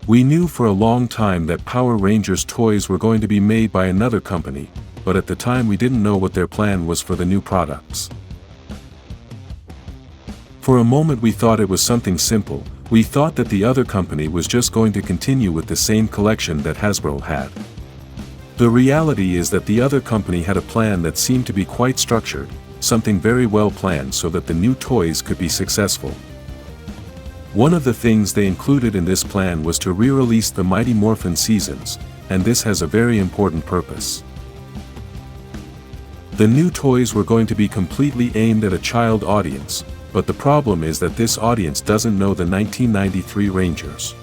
We knew for a long time that Power Rangers toys were going to be made by another company, but at the time we didn't know what their plan was for the new products. For a moment we thought it was something simple. We thought that the other company was just going to continue with the same collection that Hasbro had. The reality is that the other company had a plan that seemed to be quite structured, something very well planned so that the new toys could be successful. One of the things they included in this plan was to re-release the Mighty Morphin seasons, and this has a very important purpose. The new toys were going to be completely aimed at a child audience, but the problem is that this audience doesn't know the 1993 Rangers.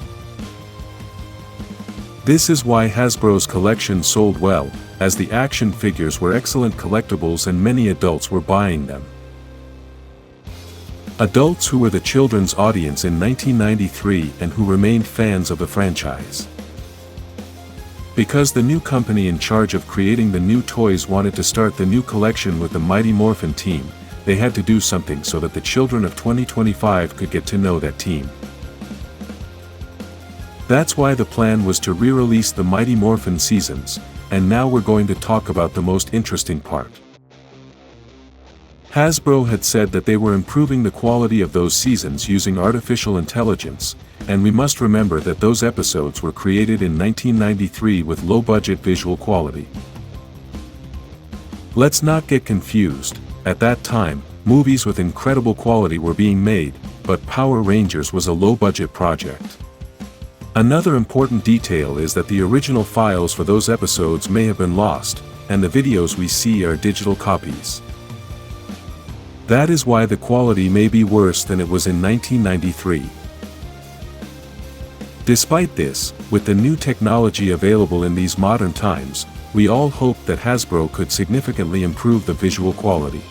This is why Hasbro's collection sold well, as the action figures were excellent collectibles and many adults were buying them. Adults who were the children's audience in 1993 and who remained fans of the franchise. Because the new company in charge of creating the new toys wanted to start the new collection with the Mighty Morphin team, they had to do something so that the children of 2025 could get to know that team. That's why the plan was to re-release the Mighty Morphin seasons, and now we're going to talk about the most interesting part. Hasbro had said that they were improving the quality of those seasons using artificial intelligence, and we must remember that those episodes were created in 1993 with low-budget visual quality. Let's not get confused. At that time, movies with incredible quality were being made, but Power Rangers was a low-budget project. Another important detail is that the original files for those episodes may have been lost, and the videos we see are digital copies. That is why the quality may be worse than it was in 1993. Despite this, with the new technology available in these modern times, we all hope that Hasbro could significantly improve the visual quality.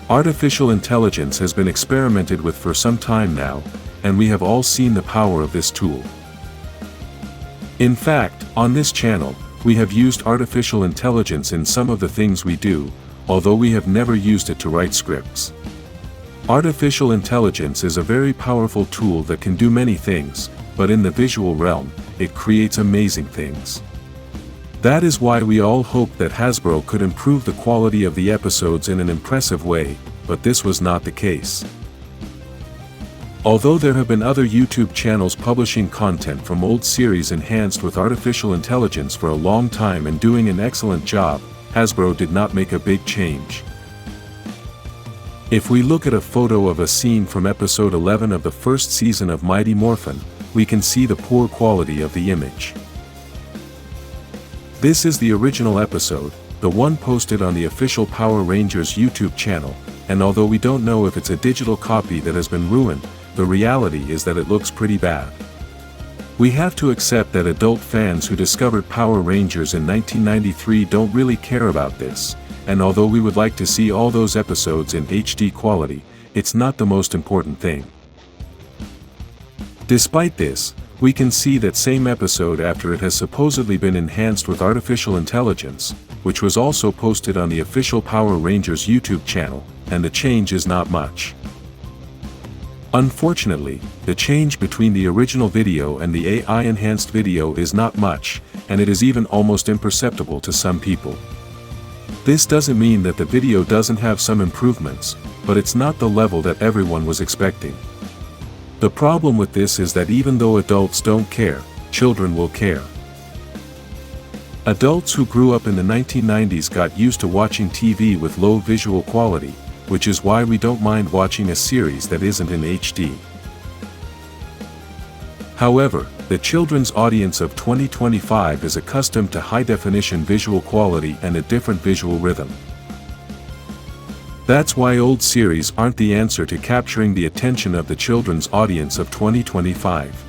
Artificial intelligence has been experimented with for some time now, and we have all seen the power of this tool. In fact, on this channel, we have used artificial intelligence in some of the things we do, although we have never used it to write scripts. Artificial intelligence is a very powerful tool that can do many things, but in the visual realm, it creates amazing things. That is why we all hope that Hasbro could improve the quality of the episodes in an impressive way, but this was not the case. Although there have been other YouTube channels publishing content from old series enhanced with artificial intelligence for a long time and doing an excellent job, Hasbro did not make a big change. If we look at a photo of a scene from episode 11 of the first season of Mighty Morphin, we can see the poor quality of the image. This is the original episode, the one posted on the official Power Rangers YouTube channel, and although we don't know if it's a digital copy that has been ruined, the reality is that it looks pretty bad. We have to accept that adult fans who discovered Power Rangers in 1993 don't really care about this, and although we would like to see all those episodes in HD quality, it's not the most important thing. Despite this, we can see that same episode after it has supposedly been enhanced with artificial intelligence, which was also posted on the official Power Rangers YouTube channel, and the change is not much. Unfortunately, the change between the original video and the AI-enhanced video is not much, and it is even almost imperceptible to some people. This doesn't mean that the video doesn't have some improvements, but it's not the level that everyone was expecting. The problem with this is that even though adults don't care, children will care. Adults who grew up in the 1990s got used to watching TV with low visual quality, which is why we don't mind watching a series that isn't in HD. However, the children's audience of 2025 is accustomed to high-definition visual quality and a different visual rhythm. That's why old series aren't the answer to capturing the attention of the children's audience of 2025.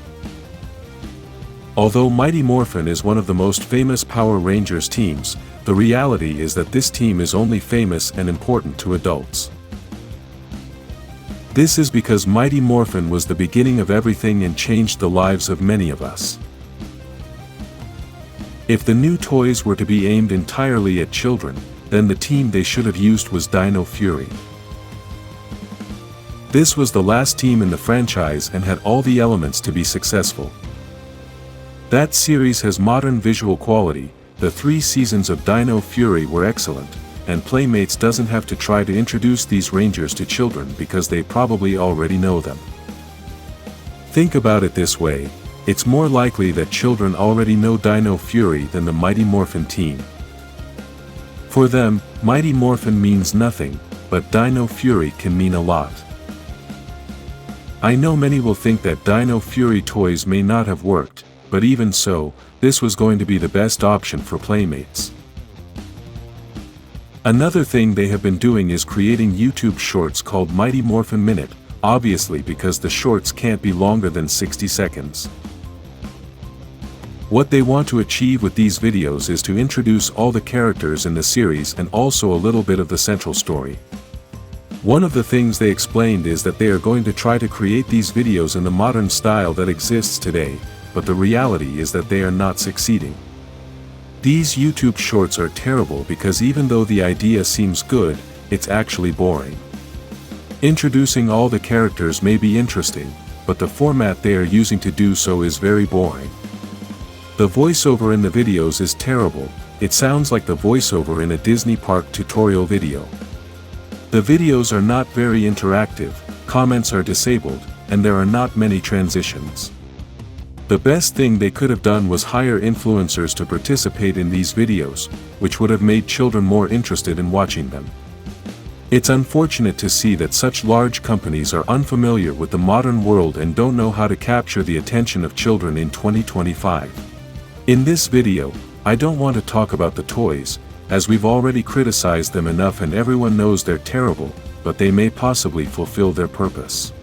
Although Mighty Morphin is one of the most famous Power Rangers teams, the reality is that this team is only famous and important to adults. This is because Mighty Morphin was the beginning of everything and changed the lives of many of us. If the new toys were to be aimed entirely at children, then the team they should have used was Dino Fury. This was the last team in the franchise and had all the elements to be successful. That series has modern visual quality, the 3 seasons of Dino Fury were excellent, and Playmates doesn't have to try to introduce these Rangers to children because they probably already know them. Think about it this way, it's more likely that children already know Dino Fury than the Mighty Morphin team. For them, Mighty Morphin means nothing, but Dino Fury can mean a lot. I know many will think that Dino Fury toys may not have worked, but even so, this was going to be the best option for Playmates. Another thing they have been doing is creating YouTube shorts called Mighty Morphin Minute, obviously because the shorts can't be longer than 60 seconds. What they want to achieve with these videos is to introduce all the characters in the series and also a little bit of the central story. One of the things they explained is that they are going to try to create these videos in the modern style that exists today, but the reality is that they are not succeeding. These YouTube shorts are terrible because even though the idea seems good, it's actually boring. Introducing all the characters may be interesting, but the format they are using to do so is very boring. The voiceover in the videos is terrible, it sounds like the voiceover in a Disney park tutorial video. The videos are not very interactive, comments are disabled, and there are not many transitions. The best thing they could have done was hire influencers to participate in these videos, which would have made children more interested in watching them. It's unfortunate to see that such large companies are unfamiliar with the modern world and don't know how to capture the attention of children in 2025. In this video, I don't want to talk about the toys, as we've already criticized them enough and everyone knows they're terrible, but they may possibly fulfill their purpose.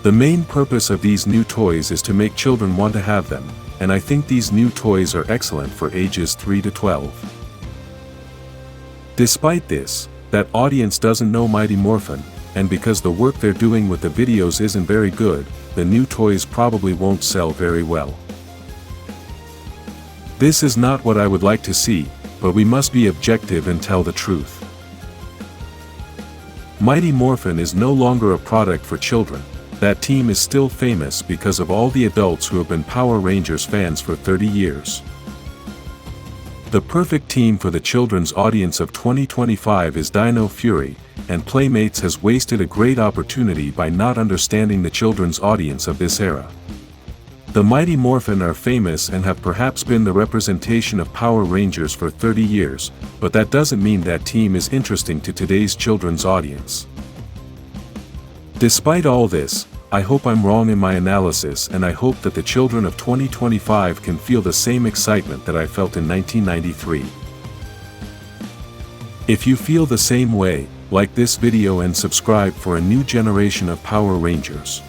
The main purpose of these new toys is to make children want to have them, and I think these new toys are excellent for ages 3 to 12. Despite this, that audience doesn't know Mighty Morphin, and because the work they're doing with the videos isn't very good, the new toys probably won't sell very well. This is not what I would like to see, but we must be objective and tell the truth. Mighty Morphin is no longer a product for children, that team is still famous because of all the adults who have been Power Rangers fans for 30 years. The perfect team for the children's audience of 2025 is Dino Fury, and Playmates has wasted a great opportunity by not understanding the children's audience of this era. The Mighty Morphin are famous and have perhaps been the representation of Power Rangers for 30 years, but that doesn't mean that team is interesting to today's children's audience. Despite all this, I hope I'm wrong in my analysis and I hope that the children of 2025 can feel the same excitement that I felt in 1993. If you feel the same way, like this video and subscribe for a new generation of Power Rangers.